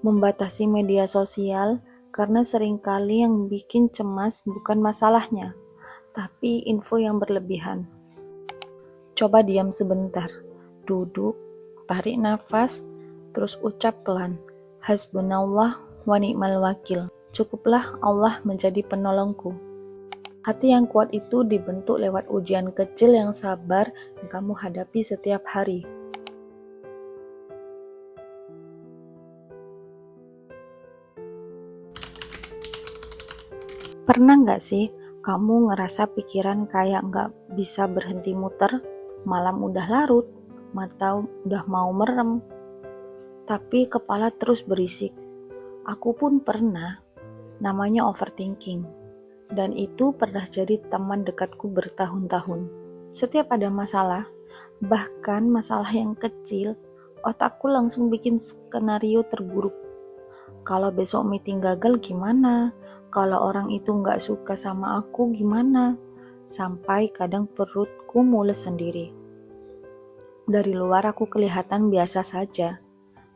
Membatasi media sosial karena seringkali yang bikin cemas bukan masalahnya, tapi info yang berlebihan. Coba diam sebentar, duduk, tarik nafas, terus ucap pelan, Hasbunallah wa ni'mal wakil. Cukuplah Allah menjadi penolongku. Hati yang kuat itu dibentuk lewat ujian kecil yang sabar yang kamu hadapi setiap hari. Pernah nggak sih kamu ngerasa pikiran kayak nggak bisa berhenti muter, malam udah larut, mata udah mau merem, tapi kepala terus berisik? Aku pun pernah, namanya overthinking, dan itu pernah jadi teman dekatku bertahun-tahun. Setiap ada masalah, bahkan masalah yang kecil, otakku langsung bikin skenario terburuk. Kalau besok meeting gagal gimana? Kalau orang itu nggak suka sama aku gimana? Sampai kadang perutku mules sendiri. Dari luar aku kelihatan biasa saja,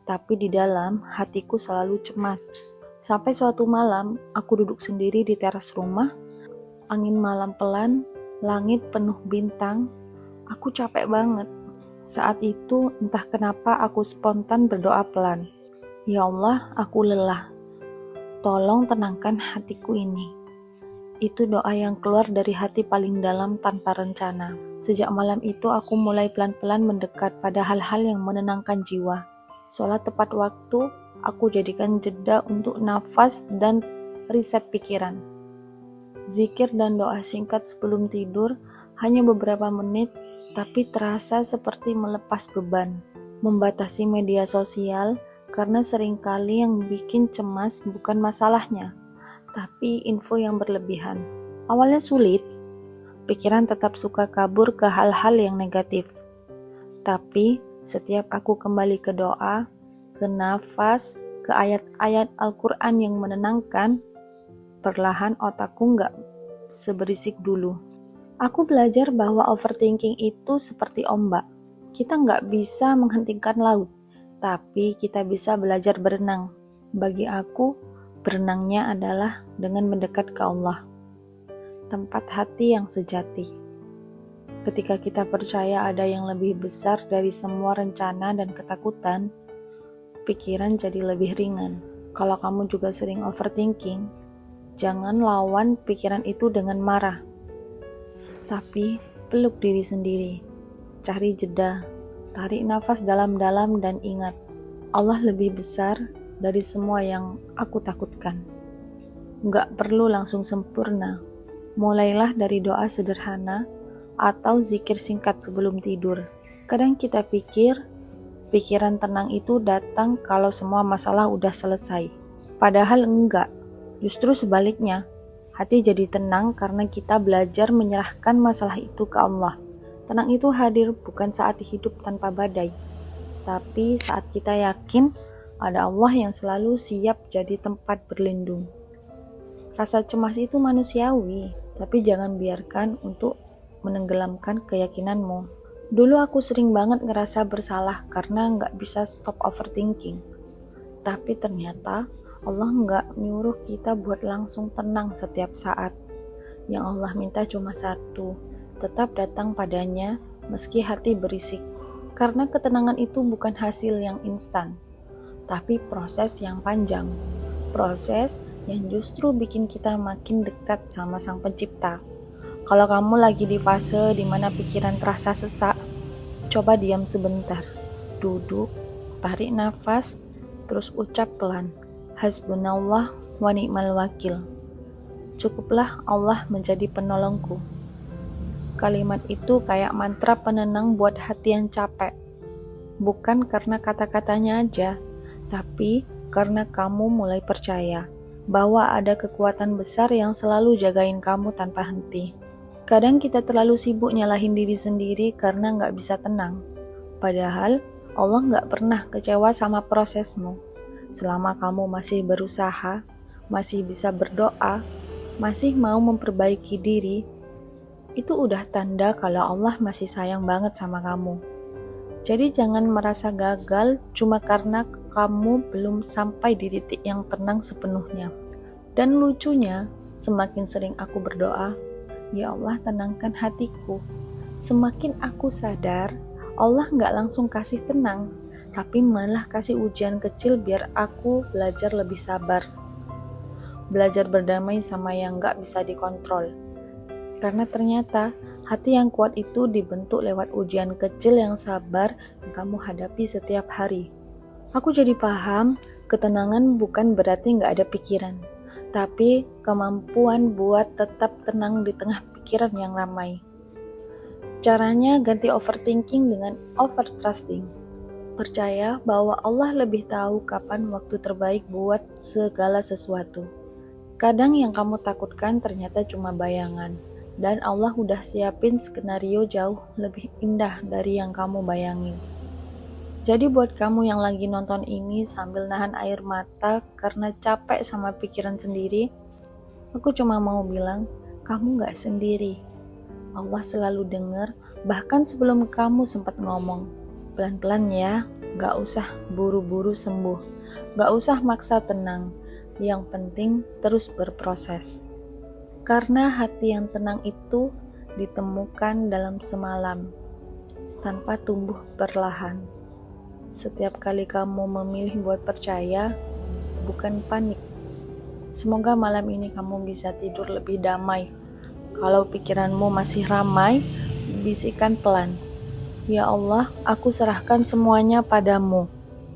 tapi di dalam hatiku selalu cemas. Sampai suatu malam aku duduk sendiri di teras rumah, angin malam pelan, langit penuh bintang. Aku capek banget. Saat itu entah kenapa aku spontan berdoa pelan. Ya Allah, aku lelah. Tolong tenangkan hatiku ini. Itu doa yang keluar dari hati paling dalam tanpa rencana. Sejak malam itu aku mulai pelan-pelan mendekat pada hal-hal yang menenangkan jiwa. Sholat tepat waktu, aku jadikan jeda untuk nafas dan riset pikiran. Zikir dan doa singkat sebelum tidur, hanya beberapa menit, tapi terasa seperti melepas beban. Membatasi media sosial, karena seringkali yang bikin cemas bukan masalahnya, tapi info yang berlebihan. Awalnya sulit, pikiran tetap suka kabur ke hal-hal yang negatif. Tapi setiap aku kembali ke doa, ke nafas, ke ayat-ayat Al-Quran yang menenangkan, perlahan otakku nggak seberisik dulu. Aku belajar bahwa overthinking itu seperti ombak. Kita nggak bisa menghentikan laut, tapi kita bisa belajar berenang. Bagi aku, berenangnya adalah dengan mendekat ke Allah, tempat hati yang sejati. Ketika kita percaya ada yang lebih besar dari semua rencana dan ketakutan, pikiran jadi lebih ringan. Kalau kamu juga sering overthinking, jangan lawan pikiran itu dengan marah, tapi peluk diri sendiri, cari jeda, tarik nafas dalam-dalam dan ingat, Allah lebih besar dari semua yang aku takutkan. Nggak perlu langsung sempurna. Mulailah dari doa sederhana atau zikir singkat sebelum tidur. Kadang kita pikir, pikiran tenang itu datang kalau semua masalah udah selesai. Padahal enggak. Justru sebaliknya, hati jadi tenang karena kita belajar menyerahkan masalah itu ke Allah. Tenang itu hadir bukan saat hidup tanpa badai, tapi saat kita yakin ada Allah yang selalu siap jadi tempat berlindung. Rasa cemas itu manusiawi, tapi jangan biarkan untuk menenggelamkan keyakinanmu. Dulu aku sering banget ngerasa bersalah karena nggak bisa stop overthinking. Tapi ternyata Allah nggak nyuruh kita buat langsung tenang setiap saat. Yang Allah minta cuma satu, tetap datang padanya meski hati berisik. Karena ketenangan itu bukan hasil yang instan, tapi proses yang panjang. Proses yang justru bikin kita makin dekat sama Sang Pencipta. Kalau kamu lagi di fase dimana pikiran terasa sesak, coba diam sebentar, duduk, tarik nafas, terus ucap pelan, Hasbunallah wa ni'mal wakil. Cukuplah Allah menjadi penolongku. Kalimat itu kayak mantra penenang buat hati yang capek. Bukan karena kata-katanya aja, tapi karena kamu mulai percaya bahwa ada kekuatan besar yang selalu jagain kamu tanpa henti. Kadang kita terlalu sibuk nyalahin diri sendiri karena nggak bisa tenang. Padahal Allah nggak pernah kecewa sama prosesmu. Selama kamu masih berusaha, masih bisa berdoa, masih mau memperbaiki diri, itu udah tanda kalau Allah masih sayang banget sama kamu. Jadi jangan merasa gagal cuma karena kamu belum sampai di titik yang tenang sepenuhnya. Dan lucunya, semakin sering aku berdoa, "Ya Allah, tenangkan hatiku." Semakin aku sadar, Allah nggak langsung kasih tenang, tapi malah kasih ujian kecil biar aku belajar lebih sabar. Belajar berdamai sama yang nggak bisa dikontrol. Karena ternyata hati yang kuat itu dibentuk lewat ujian kecil yang sabar yang kamu hadapi setiap hari. Aku jadi paham, ketenangan bukan berarti nggak ada pikiran, tapi kemampuan buat tetap tenang di tengah pikiran yang ramai. Caranya ganti overthinking dengan overtrusting. Percaya bahwa Allah lebih tahu kapan waktu terbaik buat segala sesuatu. Kadang yang kamu takutkan ternyata cuma bayangan, dan Allah udah siapin skenario jauh lebih indah dari yang kamu bayangin. Jadi buat kamu yang lagi nonton ini sambil nahan air mata karena capek sama pikiran sendiri, aku cuma mau bilang, kamu gak sendiri. Allah selalu dengar, bahkan sebelum kamu sempat ngomong. Pelan-pelan ya, gak usah buru-buru sembuh, gak usah maksa tenang. Yang penting terus berproses. Karena hati yang tenang itu ditemukan dalam semalam, tanpa tumbuh perlahan. Setiap kali kamu memilih buat percaya, bukan panik. Semoga malam ini kamu bisa tidur lebih damai. Kalau pikiranmu masih ramai, bisikan pelan. Ya Allah, aku serahkan semuanya padamu.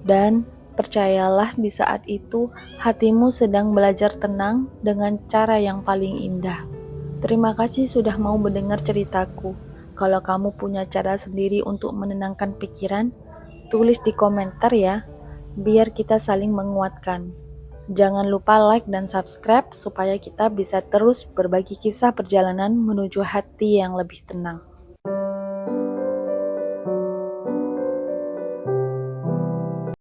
Dan percayalah di saat itu hatimu sedang belajar tenang dengan cara yang paling indah. Terima kasih sudah mau mendengar ceritaku. Kalau kamu punya cara sendiri untuk menenangkan pikiran, tulis di komentar ya, biar kita saling menguatkan. Jangan lupa like dan subscribe supaya kita bisa terus berbagi kisah perjalanan menuju hati yang lebih tenang.